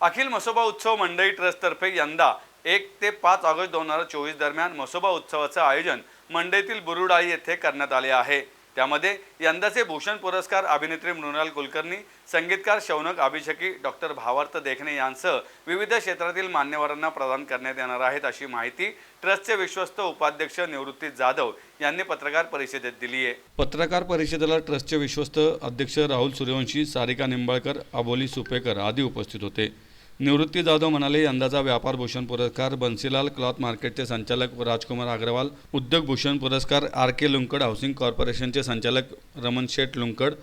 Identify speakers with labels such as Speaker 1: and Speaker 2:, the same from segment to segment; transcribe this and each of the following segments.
Speaker 1: अखिल मसोबा उत्सव मंडई ट्रस्टतर्फे यंदा 1 ते 5 ऑगस्ट 2024 दरम्यान मसोबा उत्सवाचं आयोजन मंडईतील बुरुडाळी येथे करण्यात आले आहे। त्यामध्ये यंदाचे भूषण पुरस्कार अभिनेत्री मृणाल कुलकर्णी, संगीतकार शौनक अभिषेकी, डॉक्टर भावार्थ देखणे यांसह विविध क्षेत्रातील मान्यवरांना प्रदान करण्यात येणार आहेत, अशी माहिती ट्रस्टचे विश्वस्त उपाध्यक्ष निवृत्ती जाधव यांनी पत्रकार परिषदेत दिली आहे। पत्रकार परिषदेला ट्रस्टचे विश्वस्त अध्यक्ष राहुल सूर्यवंशी, सारिका निंबाळकर, अबोली सुपेकर आदी उपस्थित होते। निवृत्ती जाधव म्हणाले, यंदाचा व्यापार भूषण पुरस्कार बन्सीलाल क्लॉथ मार्केटचे संचालक राजकुमार अग्रवाल, उद्योग भूषण पुरस्कार RK लुंकड हाऊसिंग कॉर्पोरेशनचे संचालक रमण शेठ लुंकड,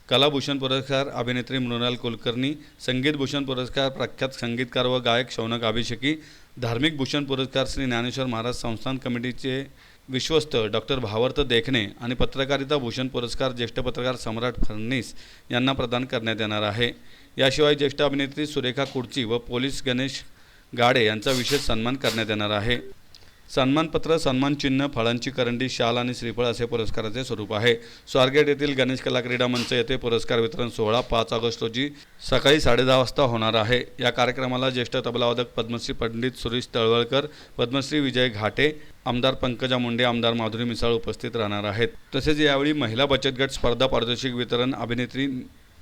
Speaker 1: कलाभूषण पुरस्कार अभिनेत्री मृणाल कुलकर्णी, संगीत भूषण पुरस्कार प्रख्यात संगीतकार व गायक शौनक अभिषेकी, धार्मिक भूषण पुरस्कार श्री ज्ञानेश्वर महाराज संस्थान कमिटीचे विश्वस्त डॉक्टर भावार्थ देखणे आणि पत्रकारिता भूषण पुरस्कार ज्येष्ठ पत्रकार सम्राट फडणीस यांना प्रदान करण्यात येणार आहे। याशिवाय ज्येष्ठ अभिनेत्री सुरेखा कुडची व पोलीस गणेश गाडे यांचा विशेष सन्मान करण्यात येणार आहे। सन्मानपत्र, सन्मान चिन्ह, फळांची करंडी, शाल आणि श्रीफळ असे पुरस्काराचे स्वरूप आहे। स्वारगेट येथील गणेश कला क्रीडा मंच येथे पुरस्कार वितरण सोहळा 5 ऑगस्ट रोजी सकाळी 10:30 वाजता होणार आहे। या कार्यक्रमाला ज्येष्ठ तबलावादक पद्मश्री पंडित सुरेश तळवळकर, पद्मश्री विजय घाटे, आमदार पंकजा मुंडे, आमदार माधुरी मिसाळ उपस्थित राहणार आहेत। तसेच यावेळी महिला बचत गट स्पर्धा पारितोषिक वितरण अभिनेत्री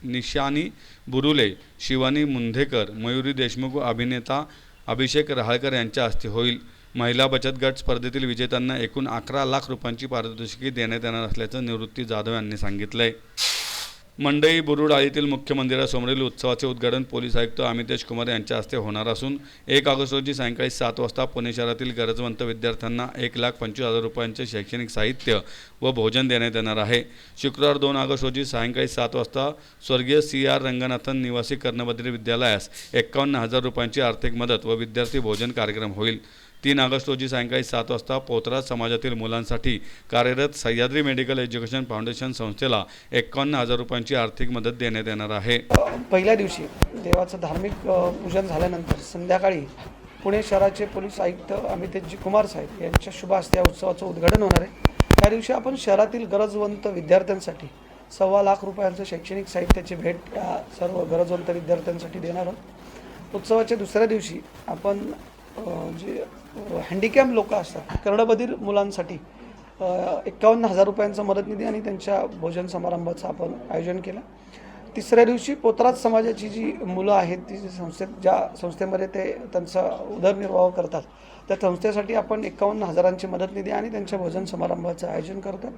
Speaker 1: निशानी बुरुले, शिवानी मुंधेकर, मयुरी देशमुख व अभिनेता अभिषेक रहाळकर यांच्या हस्ते होईल। महिला बचत गट स्पर्धेतील विजेत्यांना एकूण 11 लाख रुपयांची पारितोषिके देण्यात येणार असल्याचं निवृत्ती जाधव यांनी सांगितलंय। मंडई बुरुडाळीतील मुख्य मंदिरासमोरील उत्सवाचे उद्घाटन पोलीस आयुक्त अमितेश कुमार यांच्या हस्ते होणार असून 1 ऑगस्ट रोजी सायंकाळी 7 वाजता पुणे शहरातील गरजवंत विद्यार्थ्यांना 1,25,000 रुपयांचे शैक्षणिक साहित्य व भोजन देण्यात येणार आहे। शुक्रवार 2 ऑगस्ट रोजी सायंकाळी 7 वाजता स्वर्गीय CR रंगनाथन निवासी कर्णबद्री विद्यालयास 51,000 रुपयांची आर्थिक मदत व विद्यार्थी भोजन कार्यक्रम होईल। 3 ऑगस्ट रोजी सायंकाळी 7 वाजता पोतराज समाजातील मुलांसाठी कार्यरत सह्याद्री मेडिकल एज्युकेशन फाउंडेशन संस्थेला 51,000 रुपयांची आर्थिक मदत देण्यात येणार आहे।
Speaker 2: पहिल्या दिवशी देवाचं धार्मिक पूजन झाल्यानंतर संध्याकाळी पुणे शहराचे पोलीस आयुक्त अमितेशजी कुमार साहेब यांच्या शुभ हस्ते या उत्सवाचं उद्घाटन होणार आहे। त्या दिवशी आपण शहरातील गरजवंत विद्यार्थ्यांसाठी 1.25 लाख रुपयांचं शैक्षणिक साहित्याची भेट या सर्व गरजवंत विद्यार्थ्यांसाठी देणार आहोत। उत्सवाच्या दुसऱ्या दिवशी आपण जे हँडिकॅप लोक असतात कर्णबधीर मुलांसाठी 51,000 रुपयांचा मदत निधी आणि त्यांच्या भोजन समारंभाचं आपण आयोजन केलं। तिसऱ्या दिवशी पोतराज समाजाची जी मुलं आहेत ती ज्या संस्थेमध्ये ते त्यांचा उदरनिर्वाह करतात त्या संस्थेसाठी आपण 51,000ची मदत निधी आणि त्यांच्या भोजन समारंभाचं आयोजन करतो।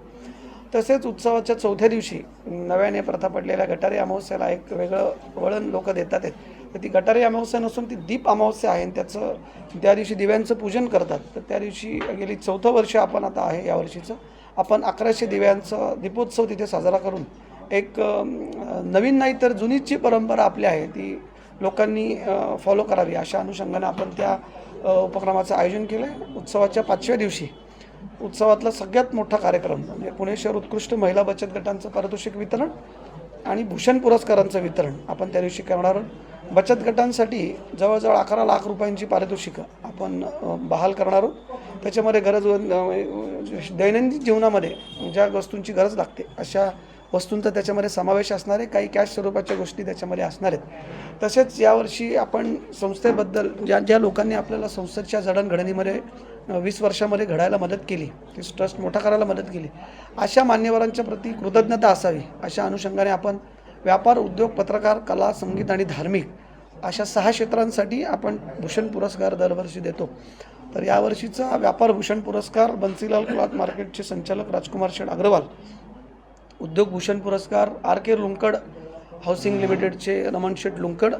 Speaker 2: तसेच उत्सवाच्या चौथ्या दिवशी नव्याने प्रथा पडलेल्या गटारी अमावस्याला एक वेगळं वळण लोक देतात आहेत। तर ती गटारी अमावस्या नसून ती दीप अमावस्या आहे, त्याचं त्या दिवशी दिव्यांचं पूजन करतात। तर त्या दिवशी गेली 4थं वर्ष आपण आता आहे यावर्षीचं आपण 1100 दिव्यांचा दीपोत्सव तिथे साजरा करून एक नवीन नाही तर जुनीची परंपरा आपली आहे ती लोकांनी फॉलो करावी अशा अनुषंगाने आपण त्या उपक्रमाचं आयोजन केलं आहे। उत्सवाच्या 5व्या दिवशी उत्सवातला सगळ्यात मोठा कार्यक्रम म्हणजे पुणे शहर उत्कृष्ट महिला बचत गटांचं पारितोषिक वितरण आणि भूषण पुरस्कारांचं वितरण आपण त्या दिवशी करणार आहोत। बचत गटांसाठी जवळजवळ 11 लाख रुपयांची पारितोषिकं आपण बहाल करणार आहोत। त्याच्यामध्ये दैनंदिन जीवनामध्ये ज्या वस्तूंची गरज लागते अशा वस्तूंचा त्याच्यामध्ये समावेश असणार आहे, काही कॅश स्वरूपाच्या गोष्टी त्याच्यामध्ये असणार आहेत। तसेच यावर्षी आपण संस्थेबद्दल ज्या लोकांनी आपल्याला संस्थेच्या जडणघडणीमध्ये 20 वर्षामध्ये घडायला मदत केली, ती ट्रस्ट मोठा करायला मदत केली, अशा मान्यवरांच्या प्रती कृतज्ञता असावी अशा अनुषंगाने आपण व्यापार, उद्योग, पत्रकार, कला, संगीत आणि धार्मिक अशा 6 क्षेत्रांसाठी आपण भूषण पुरस्कार दरवर्षी देतो। तर यावर्षीचा व्यापार भूषण पुरस्कार बन्सीलाल क्लॉथ मार्केटचे संचालक राजकुमार शेठ अग्रवाल, उद्योग भूषण पुरस्कार RK लुंकड हाऊसिंग लिमिटेडचे रमण शेठ लुंकड,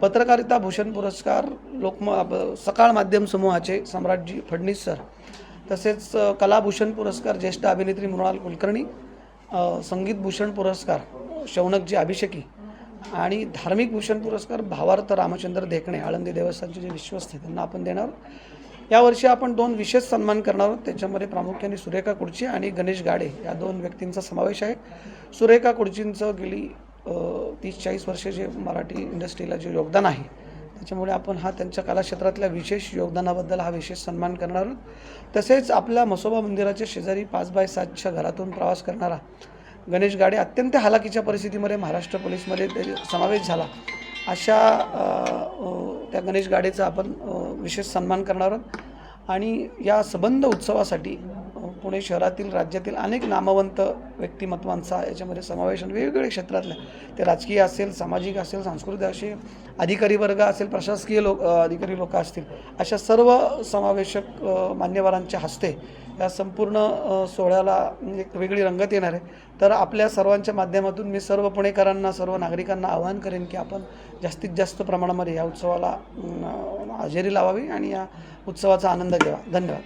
Speaker 2: पत्रकारिता भूषण पुरस्कार सकाळ माध्यम समूहाचे सम्राटजी फडणीस सर, तसेच कलाभूषण पुरस्कार ज्येष्ठ अभिनेत्री मृणाल कुलकर्णी, संगीत भूषण पुरस्कार शौनकजी अभिषेकी आणि धार्मिक भूषण पुरस्कार भावार्थ रामचंद्र देखणे आळंदी देवस्थानचे जे विश्वस्त आहेत त्यांना आपण देणार। यावर्षी आपण 2 विशेष सन्मान करणार आहोत। त्याच्यामध्ये प्रामुख्याने सुरेखा कुडची आणि गणेश गाडे या 2 व्यक्तींचा समावेश आहे। सुरेखा कुडचींचं गेली 30-40 वर्षे जे मराठी इंडस्ट्रीला जे योगदान आहे त्याच्यामुळे आपण हा त्यांच्या कलाक्षेत्रातल्या विशेष योगदानाबद्दल हा विशेष सन्मान करणार आहोत। तसेच आपल्या मसोबा मंदिराच्या शेजारी 5x7च्या घरातून प्रवास करणारा गणेश गाडे अत्यंत हालाकीच्या परिस्थितीमध्ये महाराष्ट्र पोलीसमध्ये समावेश झाला अशा त्या गणेश गाडेचा आपण विशेष सन्मान करणार आहोत आणि या सबंध उत्सवासाठी पुणे शहरातील राज्यातील अनेक नामवंत व्यक्तिमत्वांचा याच्यामध्ये समावेश आणि वेगवेगळ्या क्षेत्रातल्या ते राजकीय असेल, सामाजिक असेल, सांस्कृतिक असेल, अधिकारी वर्ग असेल, प्रशासकीय अधिकारी लोक असतील, अशा सर्व समावेशक मान्यवरांच्या हस्ते या संपूर्ण सोहळ्याला एक वेगळी रंगत येणार आहे. तर आपल्या सर्वांच्या माध्यमातून मी सर्व पुणेकरांना, सर्व नागरिकांना आवाहन करेन की आपण जास्तीत जास्त प्रमाणामध्ये या उत्सवाला हजेरी लावावी आणि या उत्सवाचा आनंद घ्यावा. धन्यवाद.